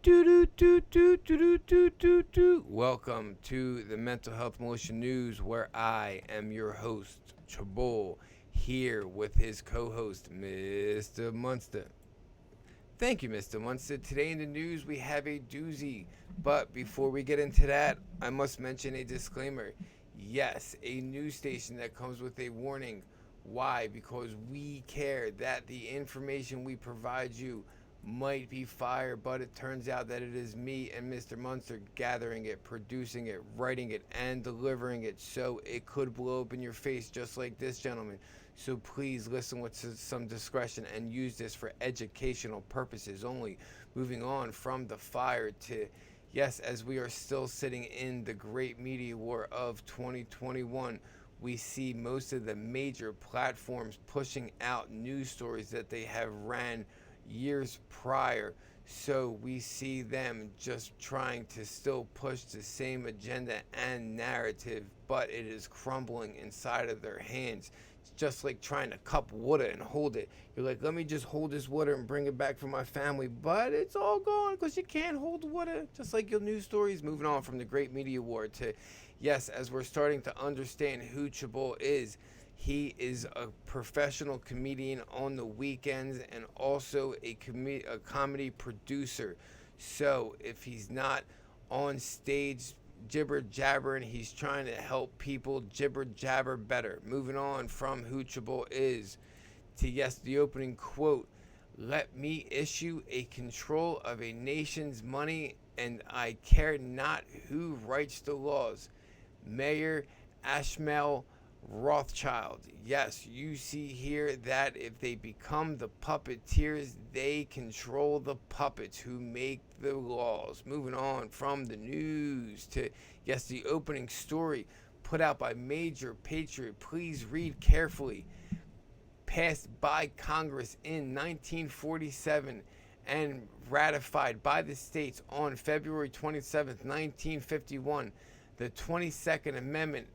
Welcome to the Mental Health Militia News, where I am your host, Chabul, here with his co-host, Mr. Munster. Thank you, Mr. Munster. Today in the news, we have a doozy. But before we get into that, I must mention a disclaimer. Yes, a news station that comes with a warning. Why? Because we care that the information we provide you might be fire, but it turns out that it is me and Mr. Munster gathering it, producing it, writing it, and delivering it, so it could blow up in your face just like this gentleman. So please listen with some discretion and use this for educational purposes only. Moving on from the fire to, yes, as we are still sitting in the great media war of 2021, we see most of the major platforms pushing out news stories that they have ran years prior. So we see them just trying to still push the same agenda and narrative, but it is crumbling inside of their hands. It's just like trying to cup water and hold it. You're like, let me just hold this water and bring it back for my family, but it's all gone because you can't hold the water. Just like your news stories. Moving on from the great media war to, yes, as we're starting to understand who Chabot is. He is a professional comedian on the weekends and also a comedy producer. So if he's not on stage jibber jabbering, he's trying to help people jibber jabber better. Moving on from who Chabot is to, yes, the opening quote. Let me issue a control of a nation's money, and I care not who writes the laws. Mayor Ashmel Rothschild. Yes, you see here that if they become the puppeteers, they control the puppets who make the laws. Moving on from the news to, yes, the opening story put out by Major Patriot. Please read carefully. Passed by Congress in 1947 and ratified by the states on February 27th, 1951. The 22nd Amendment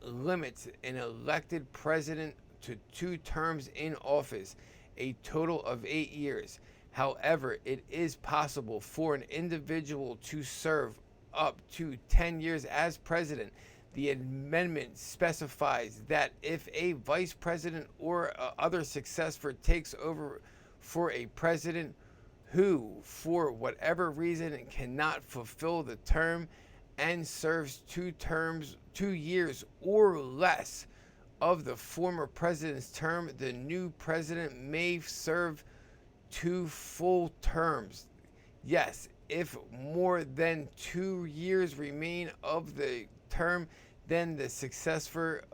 limits an elected president to 2 terms in office, a total of 8 years. However, it is possible for an individual to serve up to 10 years as president. The amendment specifies that if a vice president or other successor takes over for a president who, for whatever reason, cannot fulfill the term and serves 2 years or less of the former president's term, the new president may serve 2 full terms. Yes, if more than 2 years remain of the term, then the successor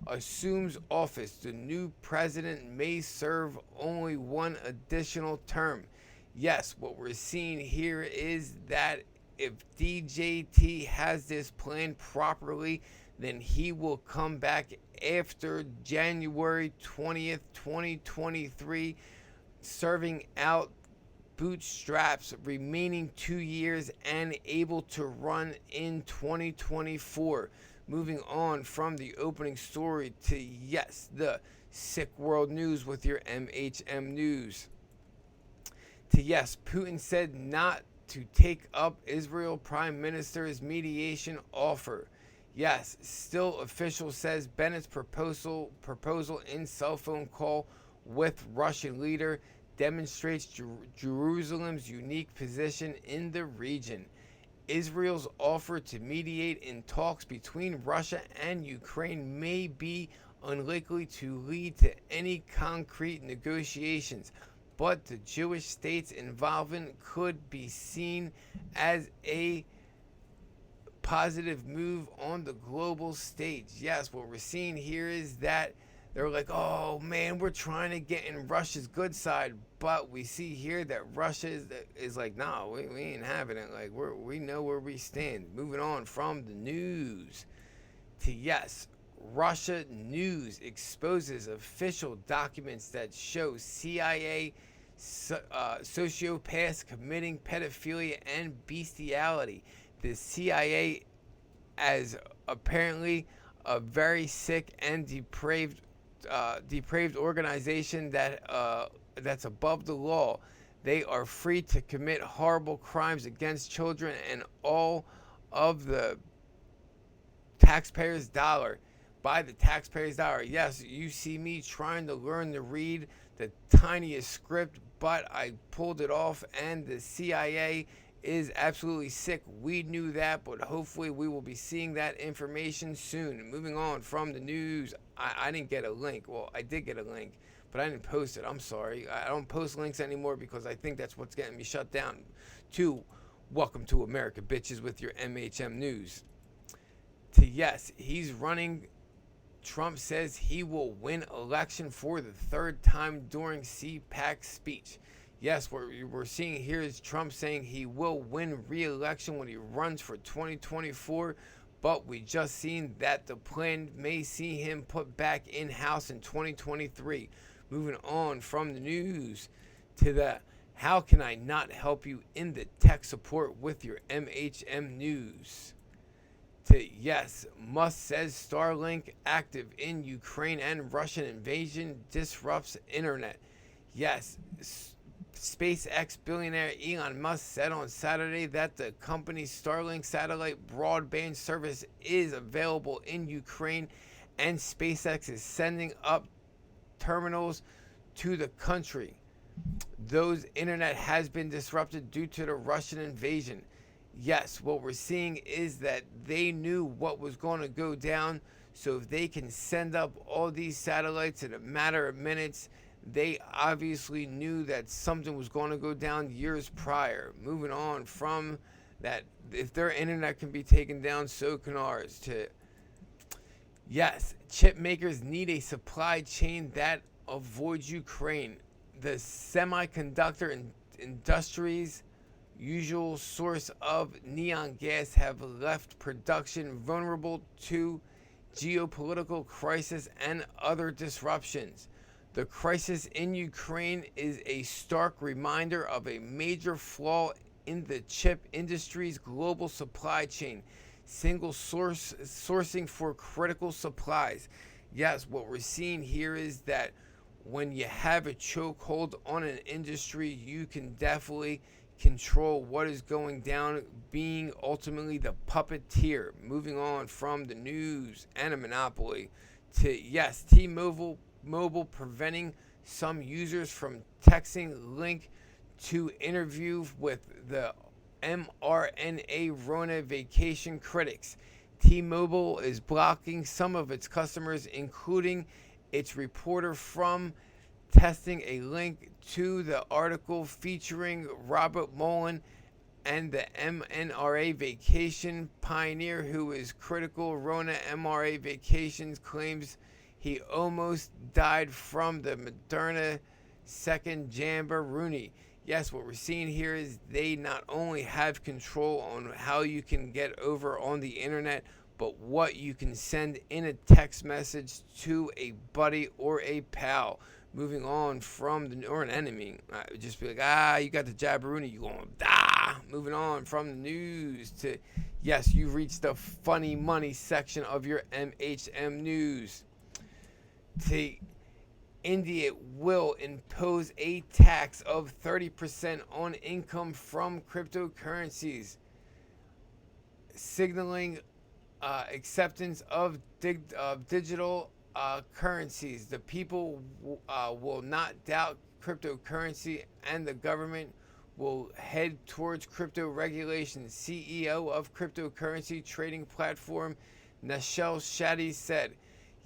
assumes office. The new president may serve only 1 additional term. Yes, what we're seeing here is that if DJT has this plan properly, then he will come back after January 20th, 2023, serving out bootstraps, remaining 2 years, and able to run in 2024. Moving on from the opening story to, yes, the sick world news with your MHM news. To, yes, Putin said not to take up Israel Prime Minister's mediation offer. Yes, still official says Bennett's proposal in cell phone call with Russian leader demonstrates Jerusalem's unique position in the region. Israel's offer to mediate in talks between Russia and Ukraine may be unlikely to lead to any concrete negotiations, but the Jewish state's involvement could be seen as a positive move on the global stage. Yes, what we're seeing here is that they're like, oh man, we're trying to get in Russia's good side, but we see here that Russia is like, nah, we ain't having it. Like, we know where we stand. Moving on from the news to, yes, Russia news exposes official documents that show CIA sociopaths committing pedophilia and bestiality. The CIA, as apparently a very sick and depraved organization that that's above the law. They are free to commit horrible crimes against children and all of the taxpayers' dollar. By the taxpayers' dollar. Yes, you see me trying to learn to read the tiniest script, but I pulled it off, and the CIA is absolutely sick. We knew that, but hopefully we will be seeing that information soon. Moving on from the news, I didn't get a link. Well, I did get a link, but I didn't post it. I'm sorry. I don't post links anymore because I think that's what's getting me shut down. Welcome to America, bitches, with your MHM news. Yes, he's running. Trump says he will win election for the third time during CPAC speech. Yes, what we're seeing here is Trump saying he will win re-election when he runs for 2024, but we just seen that the plan may see him put back in-house in 2023. Moving on from the news to the how can I not help you in the tech support with your MHM news. Yes, Musk says Starlink active in Ukraine and Russian invasion disrupts internet. Yes, SpaceX billionaire Elon Musk said on Saturday that the company's Starlink satellite broadband service is available in Ukraine, and SpaceX is sending up terminals to the country. Those internet has been disrupted due to the Russian invasion. Yes, what we're seeing is that they knew what was going to go down, so if they can send up all these satellites in a matter of minutes, they obviously knew that something was going to go down years prior. Moving on from that, if their internet can be taken down, so can ours. Yes, chip makers need a supply chain that avoids Ukraine. The semiconductor industries usual source of neon gas have left production vulnerable to geopolitical crisis and other disruptions. The crisis in Ukraine is a stark reminder of a major flaw in the chip industry's global supply chain, single sourcing for critical supplies. Yes, what we're seeing here is that when you have a chokehold on an industry, you can definitely control what is going down, being ultimately the puppeteer. Moving on from the news and a monopoly to T-Mobile preventing some users from texting link to interview with the mRNA Rona vacation critics. T-Mobile is blocking some of its customers, including its reporter, from testing a link to the article featuring Robert Mullen and the mRNA vacation pioneer who is critical. Rona mRNA vacations claims he almost died from the Moderna second Jamboree. Yes, what we're seeing here is they not only have control on how you can get over on the internet, but what you can send in a text message to a buddy or a pal. Moving on from or an enemy. Just be like, you got the jabberoonie, you gonna die. Moving on from the news to, yes, you reached the funny money section of your MHM news. India will impose a tax of 30% on income from cryptocurrencies, signaling acceptance of digital currencies. The people will not doubt cryptocurrency, and the government will head towards crypto regulation. CEO of cryptocurrency trading platform Nashel Shetty said.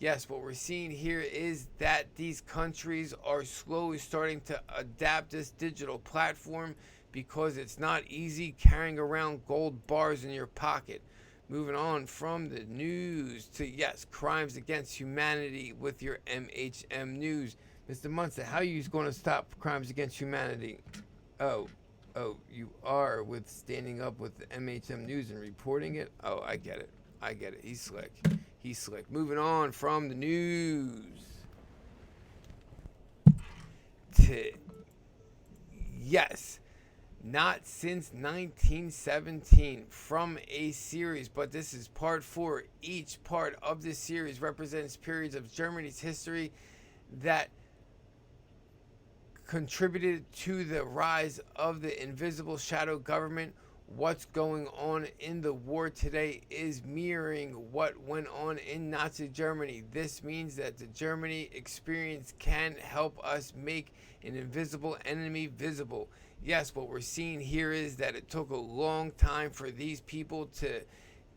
Yes, what we're seeing here is that these countries are slowly starting to adapt this digital platform because it's not easy carrying around gold bars in your pocket. Moving on from the news to, crimes against humanity with your MHM news. Mr. Munson, how are you going to stop crimes against humanity? Oh, you are with standing up with the MHM news and reporting it? Oh, I get it. He's slick. Moving on from the news to, not since 1917 from a series, but this is part 4. Each part of this series represents periods of Germany's history that contributed to the rise of the invisible shadow government. What's going on in the war today is mirroring what went on in Nazi Germany. This means that the Germany experience can help us make an invisible enemy visible. Yes, what we're seeing here is that it took a long time for these people to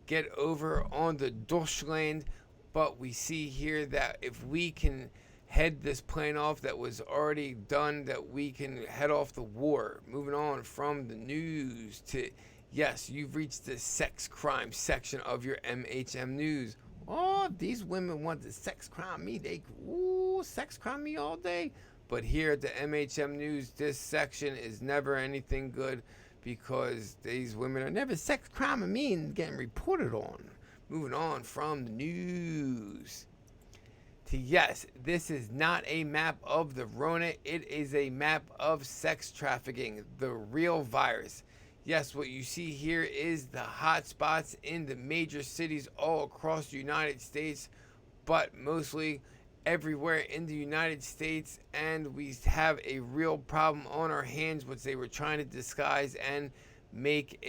get over on the Deutschland, but we see here that if we can head this plane off that was already done, that we can head off the war. Moving on from the news to, yes, you've reached the sex crime section of your MHM news. Oh, these women want to sex crime me. They sex crime me all day. But here at the MHM news, this section is never anything good because these women are never sex criming me and getting reported on. Moving on from the news. Yes, this is not a map of the Rona. It is a map of sex trafficking, the real virus. Yes, what you see here is the hot spots in the major cities all across the United States, but mostly everywhere in the United States. And we have a real problem on our hands, which they were trying to disguise and make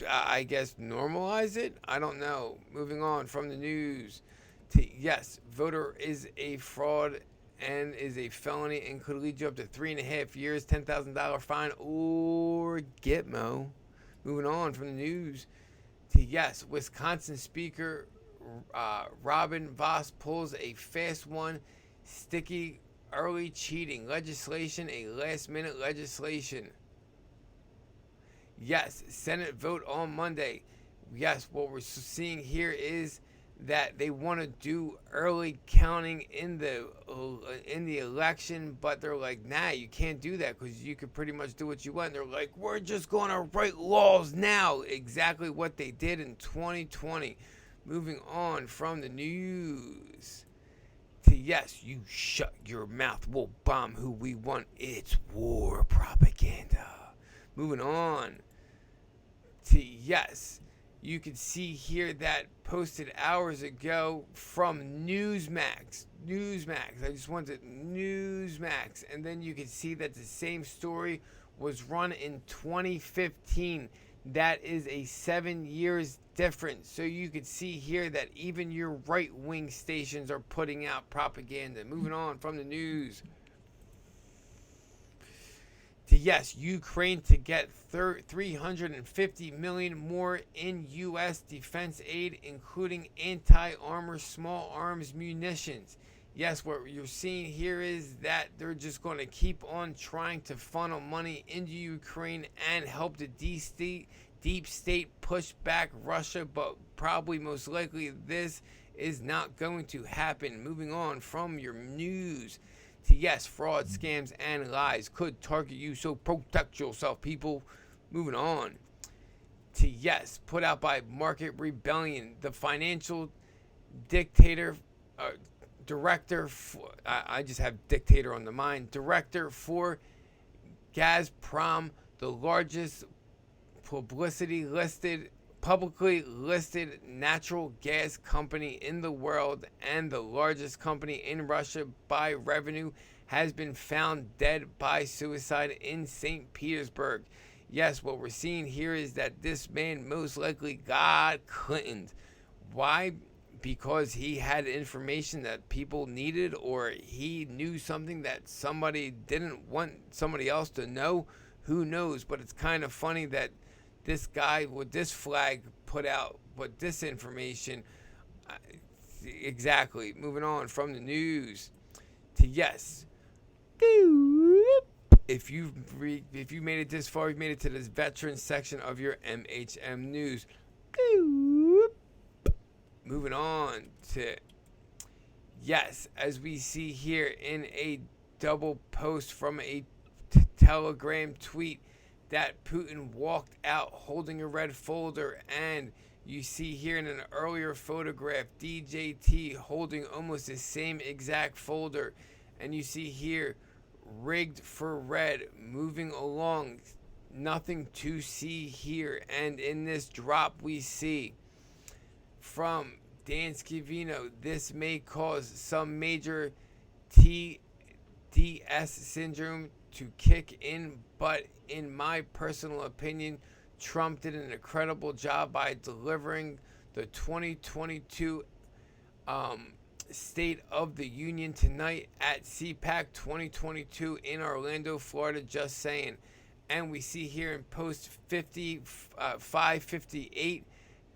I guess, normalize it? I don't know. Moving on from the news. Yes, voter is a fraud and is a felony and could lead you up to 3.5 years, $10,000 fine, or Gitmo. Moving on from the news. Yes, Wisconsin Speaker Robin Vos pulls a fast one, sticky early cheating legislation, a last-minute legislation. Yes, Senate vote on Monday. Yes, what we're seeing here is that they want to do early counting in the election, but they're like, nah, you can't do that because you could pretty much do what you want. And they're like, we're just going to write laws now. Exactly what they did in 2020. Moving on from the news to, yes, you shut your mouth, we'll bomb who we want. It's war propaganda. Moving on to, yes, you can see here that posted hours ago from Newsmax. I just wanted Newsmax. And then you can see that the same story was run in 2015. That is a 7 years difference. So you can see here that even your right-wing stations are putting out propaganda. Moving on from the news. Yes, Ukraine to get $350 million more in U.S. defense aid, including anti-armor, small arms, munitions. Yes, what you're seeing here is that they're just going to keep on trying to funnel money into Ukraine and help the deep state push back Russia, but probably most likely this is not going to happen. Moving on from your news. Yes, fraud, scams, and lies could target you, so protect yourself, people. Moving on to, yes, put out by Market Rebellion, the financial director for, I just have dictator on the mind, director for Gazprom, the largest publicly listed natural gas company in the world and the largest company in Russia by revenue, has been found dead by suicide in St. Petersburg. Yes, what we're seeing here is that this man most likely got Clinton. Why? Because he had information that people needed, or he knew something that somebody didn't want somebody else to know. Who knows? But it's kind of funny that this guy with this flag put out but this information. Exactly. Moving on from the news to, yes, if you made it this far, you've made it to this veteran section of your MHM news. Moving on to, yes, as we see here in a double post from a Telegram tweet, that Putin walked out holding a red folder, and you see here in an earlier photograph DJT holding almost the same exact folder, and you see here rigged for red. Moving along, nothing to see here. And in this drop we see from Dan Scavino, this may cause some major DS syndrome to kick in, but in my personal opinion, Trump did an incredible job by delivering the 2022 State of the Union tonight at CPAC 2022 in Orlando, Florida. Just saying. And we see here in post 558,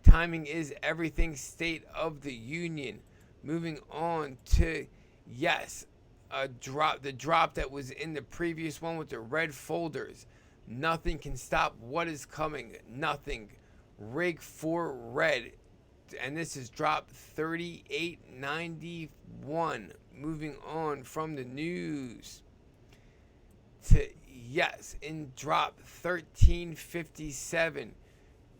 timing is everything, State of the Union. Moving on to, yes, the drop that was in the previous one with the red folders. Nothing can stop what is coming. Nothing. Rig for red. And this is drop 3891. Moving on from the news to, yes, in drop 1357.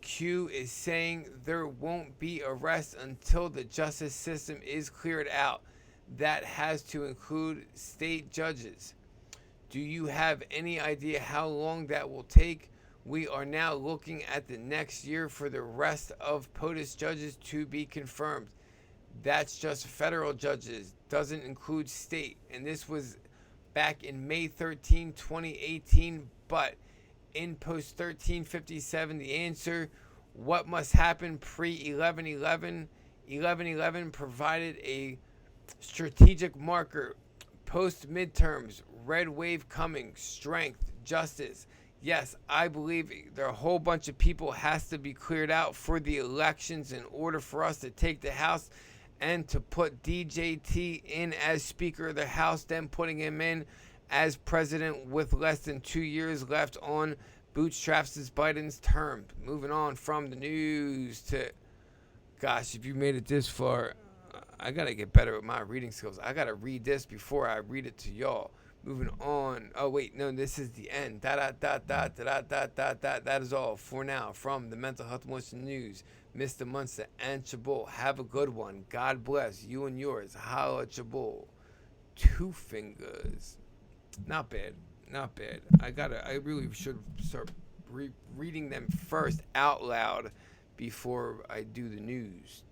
Q is saying there won't be arrest until the justice system is cleared out. That has to include state judges. Do you have any idea how long that will take? We are now looking at the next year for the rest of POTUS judges to be confirmed. That's just federal judges, doesn't include state. And this was back in May 13, 2018. But in post 1357, the answer, what must happen pre 1111? 1111 provided a strategic marker. Post midterms, red wave coming, strength, justice. Yes, I believe there are a whole bunch of people has to be cleared out for the elections in order for us to take the House and to put DJT in as Speaker of the House, then putting him in as president with less than 2 years left on bootstraps Biden's term. Moving on from the news to, gosh, if you made it this far, I got to get better with my reading skills. I got to read this before I read it to y'all. Moving on. Oh, wait, no, this is the end. That is all for now from the Mental Health Motion News. Mr. Munster and Chabot. Have a good one. God bless you and yours. Holla, Chabot. 2 fingers. Not bad. Not bad. I really should start reading them first out loud before I do the news.